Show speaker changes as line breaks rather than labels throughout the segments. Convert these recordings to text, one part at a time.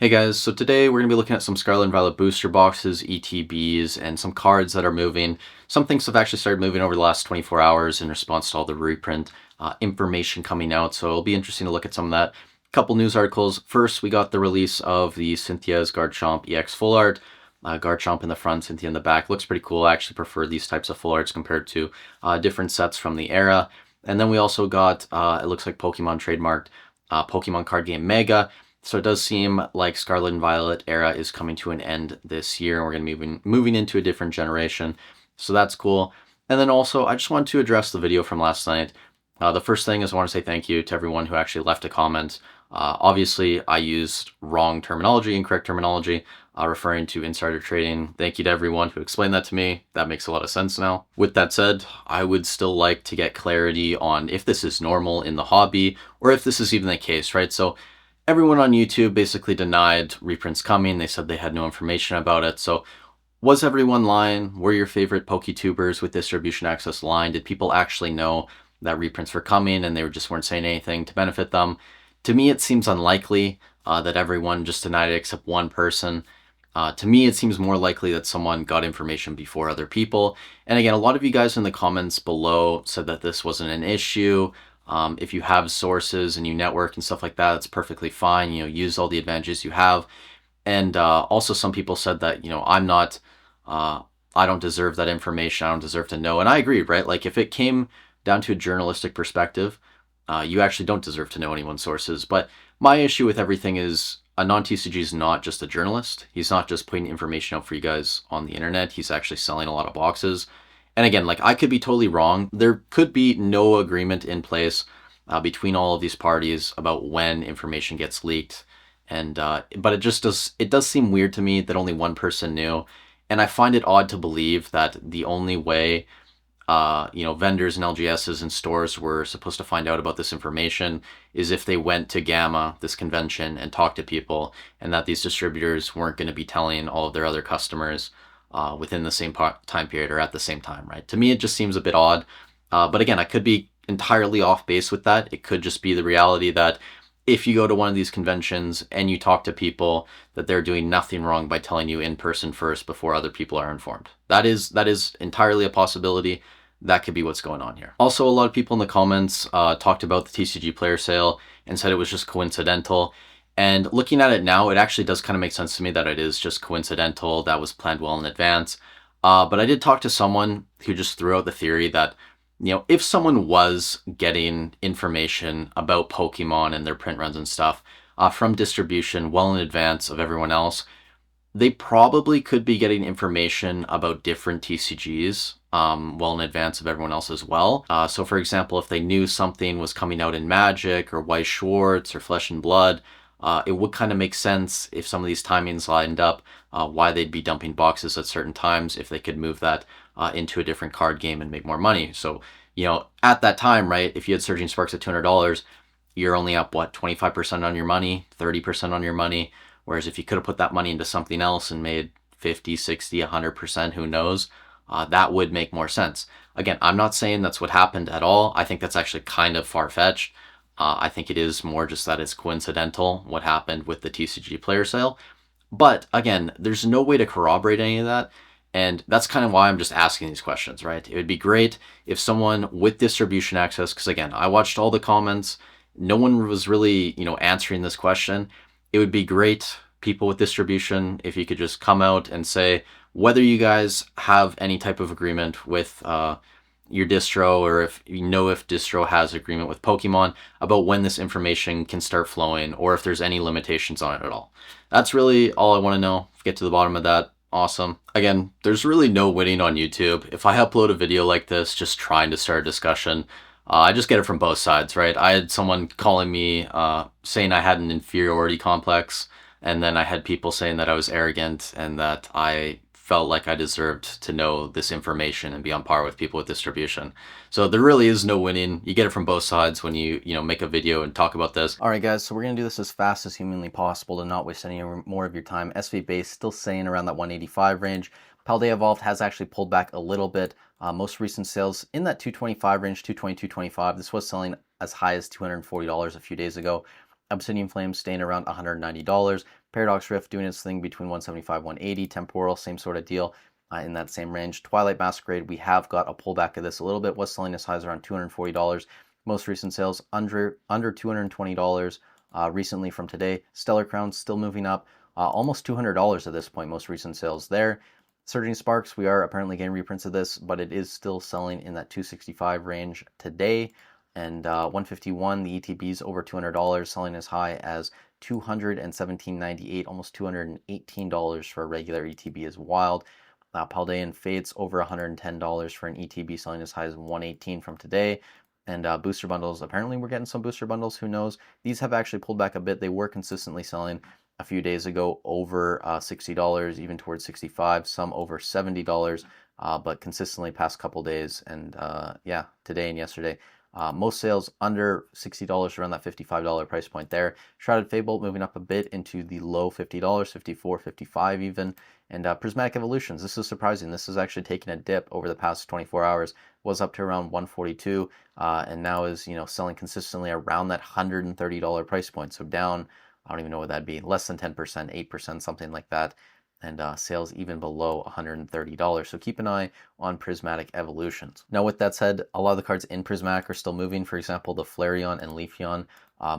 Hey guys, so today we're going to be looking at some Scarlet and Violet booster boxes, ETBs, and some cards that are moving. Some things have actually started moving over the last 24 hours in response to all the reprint information coming out, so it'll be interesting to look at some of that. Couple news articles. First, we got the release of the Cynthia's Garchomp EX Full Art. Garchomp in the front, Cynthia in the back. Looks pretty cool. I actually prefer these types of full arts compared to different sets from the era. And then we also got, it looks like Pokemon trademarked Pokemon card game Mega. So it does seem like Scarlet and Violet era is coming to an end this year, and we're going to be moving into a different generation. So that's cool. And then also, I just wanted to address the video from last night. The first thing is I want to say thank you to everyone who actually left a comment. Obviously, I used wrong terminology, incorrect terminology, referring to insider trading. Thank you to everyone who explained that to me. That makes a lot of sense now. With that said, I would still like to get clarity on if this is normal in the hobby, or if this is even the case, right? So everyone on YouTube basically denied reprints coming. They said they had no information about it. So was everyone lying? Were your favorite PokeTubers with distribution access lying? Did people actually know that reprints were coming and they just weren't saying anything to benefit them? To me, it seems unlikely that everyone just denied it except one person. To me, it seems more likely that someone got information before other people. And again, a lot of you guys in the comments below said that this wasn't an issue. If you have sources and you network and stuff like that, it's perfectly fine. Use all the advantages you have. And also some people said that, I don't deserve that information. I don't deserve to know. And I agree, right? Like if it came down to a journalistic perspective, you actually don't deserve to know anyone's sources. But my issue with everything is a non-TCG is not just a journalist. He's not just putting information out for you guys on the internet. He's actually selling a lot of boxes. And again, like I could be totally wrong. There could be no agreement in place between all of these parties about when information gets leaked. And but it does seem weird to me that only one person knew. And I find it odd to believe that the only way vendors and LGSs and stores were supposed to find out about this information is if they went to Gamma, this convention, and talked to people, and that these distributors weren't going to be telling all of their other customers within the same time period or at the same time, right? To me, it just seems a bit odd. But again, I could be entirely off base with that. It could just be the reality that if you go to one of these conventions and you talk to people, that they're doing nothing wrong by telling you in person first before other people are informed. That is entirely a possibility. That could be what's going on here. Also, a lot of people in the comments talked about the TCG player sale and said it was just coincidental. And looking at it now, it actually does kind of make sense to me that it is just coincidental. That was planned well in advance. But I did talk to someone who just threw out the theory that, if someone was getting information about Pokemon and their print runs and stuff from distribution well in advance of everyone else, they probably could be getting information about different TCGs well in advance of everyone else as well. So for example, if they knew something was coming out in Magic or Weiss Schwarz or Flesh and Blood, it would kind of make sense if some of these timings lined up, why they'd be dumping boxes at certain times if they could move that into a different card game and make more money. So, at that time, right, if you had Surging Sparks at $200, you're only up, 25% on your money, 30% on your money. Whereas if you could have put that money into something else and made 50, 60, 100%, who knows, that would make more sense. Again, I'm not saying that's what happened at all. I think that's actually kind of far-fetched. I think it is more just that it's coincidental what happened with the TCG player sale. But again, there's no way to corroborate any of that. And that's kind of why I'm just asking these questions, right? It would be great if someone with distribution access, because again, I watched all the comments. No one was really, answering this question. It would be great, people with distribution, if you could just come out and say whether you guys have any type of agreement with your distro, or if distro has agreement with Pokemon about when this information can start flowing, or if there's any limitations on it at all. That's really all I want to know. Get to the bottom of that. Awesome. Again, there's really no winning on YouTube. If I upload a video like this just trying to start a discussion, I just get it from both sides, right? I had someone calling me saying I had an inferiority complex, and then I had people saying that I was arrogant and that I felt like I deserved to know this information and be on par with people with distribution. So there really is no winning. You get it from both sides when you make a video and talk about this. All right, guys, so we're going to do this as fast as humanly possible to not waste any more of your time. SV base still staying around that 185 range. Paldea Evolved has actually pulled back a little bit. Most recent sales in that 225 range, 220, 225. This was selling as high as $240 a few days ago. Obsidian Flame staying around $190. Paradox Rift doing its thing between 175, 180. Temporal, same sort of deal in that same range. Twilight Masquerade, we have got a pullback of this a little bit. Was selling as high as around $240. Most recent sales under $220 recently from today. Stellar Crown still moving up, almost $200 at this point. Most recent sales there. Surging Sparks, we are apparently getting reprints of this, but it is still selling in that 265 range today. And 151, the ETBs over $200, selling as high as $217.98, almost $218 for a regular ETB is wild. Paldean Fates over $110 for an ETB, selling as high as $118 from today. And booster bundles, apparently we're getting some booster bundles, who knows? These have actually pulled back a bit. They were consistently selling a few days ago over $60, even towards $65, some over $70, but consistently past couple days. And yeah, today and yesterday, most sales under $60, around that $55 price point there. Shrouded Fable moving up a bit into the low $50, $54, $55 even. And Prismatic Evolutions, this is surprising. This is actually taking a dip over the past 24 hours. Was up to around 142 and now is, selling consistently around that $130 price point. So down, I don't even know what that'd be, less than 10%, 8%, something like that. And sales even below $130. So keep an eye on Prismatic Evolutions. Now, with that said, a lot of the cards in Prismatic are still moving. For example, the Flareon and Leafeon,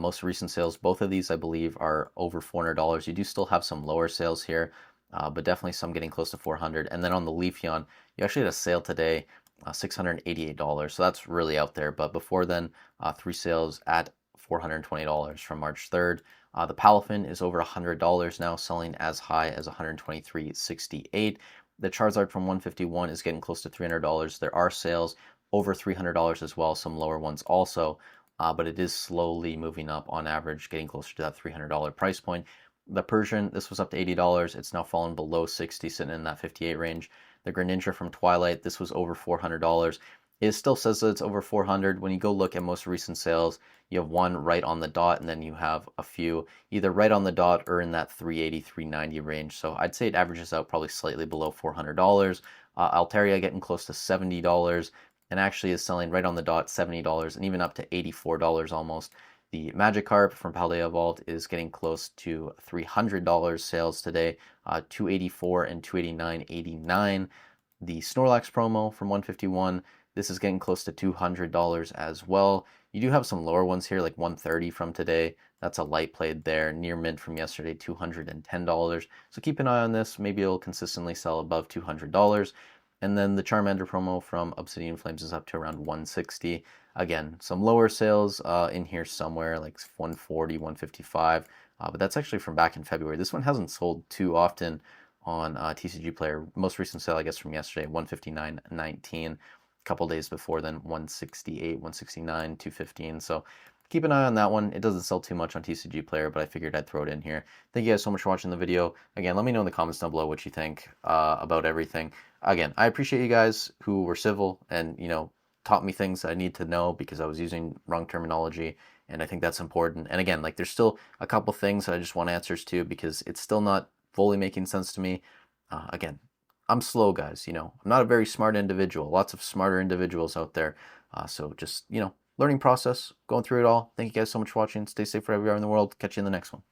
most recent sales, both of these, I believe, are over $400. You do still have some lower sales here, but definitely some getting close to $400. And then on the Leafeon, you actually had a sale today, $688. So that's really out there. But before then, 3 sales at $420 from March 3rd. The Palafin is over $100 now, selling as high as $123.68. The Charizard from 151 is getting close to $300. There are sales over $300 as well, some lower ones also, but it is slowly moving up on average, getting closer to that $300 price point. The Persian, this was up to $80. It's now fallen below $60, sitting in that $58 range. The Greninja from Twilight, this was over $400. It still says that it's over 400. When you go look at most recent sales, you have one right on the dot, and then you have a few either right on the dot or in that 380, 390 range. So I'd say it averages out probably slightly below $400. Altaria getting close to $70 and actually is selling right on the dot, $70 and even up to $84 almost. The Magikarp from Paldea Evolved is getting close to $300 sales today, $284 and $289.89. The Snorlax promo from 151, this is getting close to $200 as well. You do have some lower ones here, like 130 from today. That's a light played there. Near mint from yesterday, $210. So keep an eye on this. Maybe it'll consistently sell above $200. And then the Charmander promo from Obsidian Flames is up to around 160. Again, some lower sales in here somewhere, like 140, 155. But that's actually from back in February. This one hasn't sold too often on TCG Player. Most recent sale, I guess, from yesterday, 159.19. Couple days before then, 168, 169, 215. So keep an eye on that one. It doesn't sell too much on TCG Player, but I figured I'd throw it in here. Thank you guys so much for watching the video. Again, let me know in the comments down below what you think about everything. Again, I appreciate you guys who were civil and, taught me things I need to know because I was using wrong terminology, and I think that's important. And again, like, there's still a couple things that I just want answers to because it's still not fully making sense to me. Again, I'm slow, guys. I'm not a very smart individual. Lots of smarter individuals out there. So just, learning process, going through it all. Thank you guys so much for watching. Stay safe wherever you are in the world. Catch you in the next one.